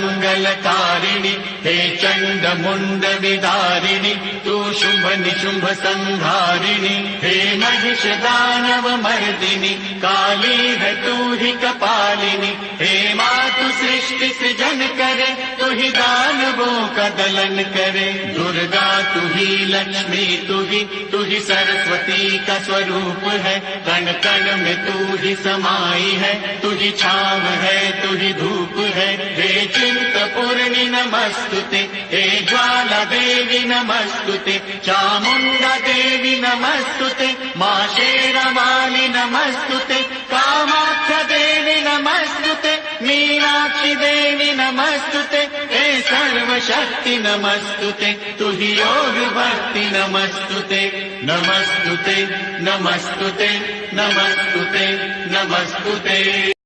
मंगलकारिणि हे चंड मुंड विदारिणि तू शुंभ निशुंभ संहारिणि हे महिष दानव मर्दिनि काली है तू ही कपालिनी हे मातु सृष्टि सृजन करे तू ही दानवों का दलन करे दुर्गा तू ही लक्ष्मी तू ही सरस्वती का स्वरूप है कण कण में तू ही समाई है तू ही छाव है तू ही धूप है हे चिंतपूर्णि नमस्तुते हे ज्वाला देवी नमस्तुते चामुंडा देवी नमस्तुते मां शेरावाली नमस्तुते कामाख्या देवी नमस्तुते मीनाक्षी देवी नमस्तुते हे सर्वशक्ति नमस्तुते तू ही योग भक्ति नमस्तुते नमस्तुते नमस्तुते नमस्तुते नमस्तुते।